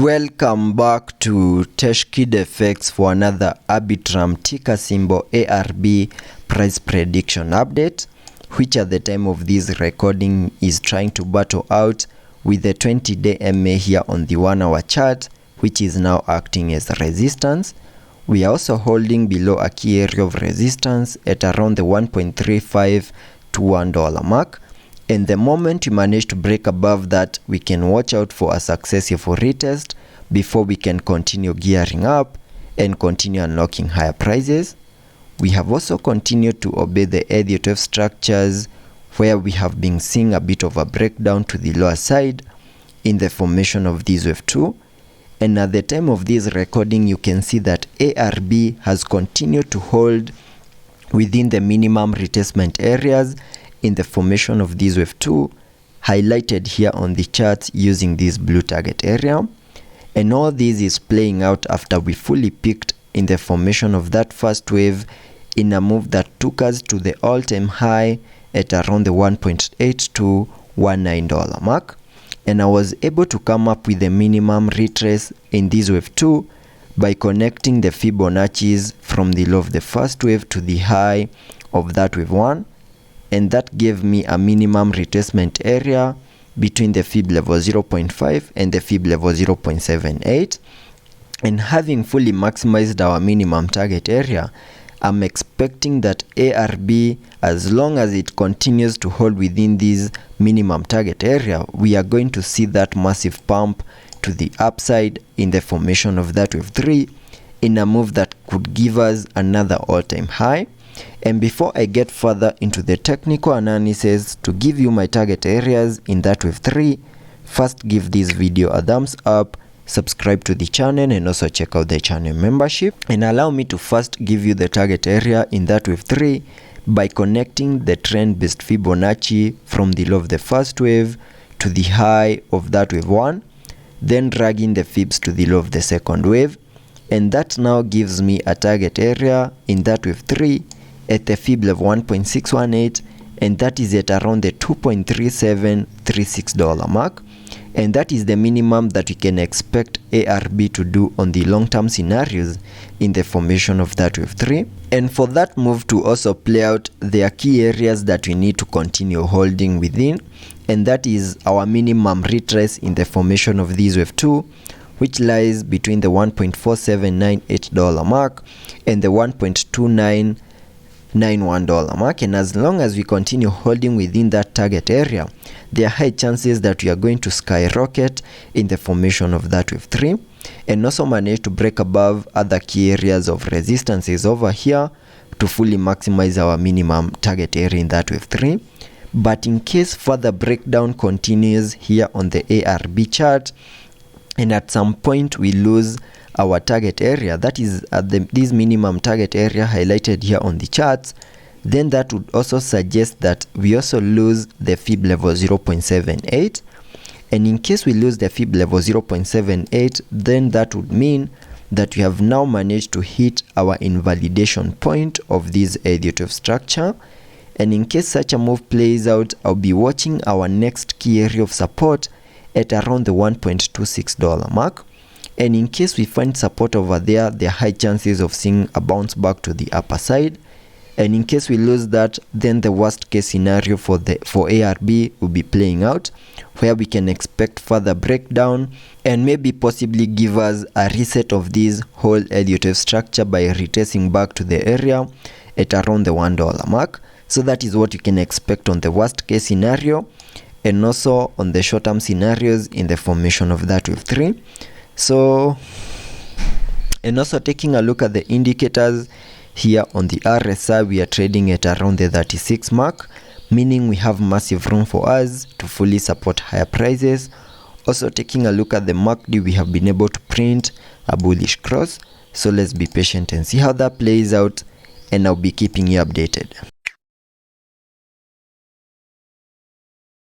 Welcome back to TechKidFX for another Arbitrum ticker symbol ARB price prediction update, which at the time of this recording is trying to battle out with the 20-day MA here on the 1 hour chart, which is now acting as resistance. We are also holding below a key area of resistance at around the 1.35 to $1 mark. And the moment we manage to break above that, we can watch out for a successful retest before we can continue gearing up and continue unlocking higher prices. We have also continued to obey the Elliot structures, where we have been seeing a bit of a breakdown to the lower side in the formation of this wave 2. And at the time of this recording, you can see that ARB has continued to hold within the minimum retracement areas in the formation of this wave 2, highlighted here on the chart using this blue target area. And all this is playing out after we fully peaked in the formation of that first wave in a move that took us to the all-time high at around the $1.8219 mark. And I was able to come up with the minimum retrace in this wave 2 by connecting the Fibonacci's from the low of the first wave to the high of that wave 1. And that gave me a minimum retracement area between the fib level 0.5 and the fib level 0.78. And having fully maximized our minimum target area, I'm expecting that ARB, as long as it continues to hold within this minimum target area, we are going to see that massive pump to the upside in the formation of that wave 3 in a move that could give us another all-time high. And before I get further into the technical analysis to give you my target areas in that wave 3, first give this video a thumbs up, subscribe to the channel, and also check out the channel membership. And allow me to first give you the target area in that wave 3 by connecting the trend-based Fibonacci from the low of the first wave to the high of that wave 1, then dragging the fibs to the low of the second wave. And that now gives me a target area in that wave 3 at the fib level 1.618, and that is at around the $2.3736 mark. And that is the minimum that we can expect ARB to do on the long-term scenarios in the formation of that wave 3. And for that move to also play out, there are key areas that we need to continue holding within, and that is our minimum retrace in the formation of this wave 2, which lies between the $1.4798 mark and the $1.2991 mark. And as long as we continue holding within that target area, there are high chances that we are going to skyrocket in the formation of that wave 3 and also manage to break above other key areas of resistances over here to fully maximize our minimum target area in that wave 3. But in case further breakdown continues here on the ARB chart, and at some point we lose our target area, that is at this minimum target area highlighted here on the charts, then that would also suggest that we also lose the fib level 0.78. And in case we lose the fib level 0.78, then that would mean that we have now managed to hit our invalidation point of this Elliot structure. And in case such a move plays out, I'll be watching our next key area of support at around the $1.26 mark. And in case we find support over there, there are high chances of seeing a bounce back to the upper side. And in case we lose that, then the worst case scenario for ARB will be playing out, where we can expect further breakdown and maybe possibly give us a reset of this whole Elliot structure by retracing back to the area at around the $1 mark. So that is what you can expect on the worst case scenario, and also on the short-term scenarios in the formation of that wave 3. So, and also taking a look at the indicators here on the RSI, we are trading at around the 36 mark, meaning we have massive room for us to fully support higher prices. Also taking a look at the MACD, we have been able to print a bullish cross. So let's be patient and see how that plays out, and I'll be keeping you updated.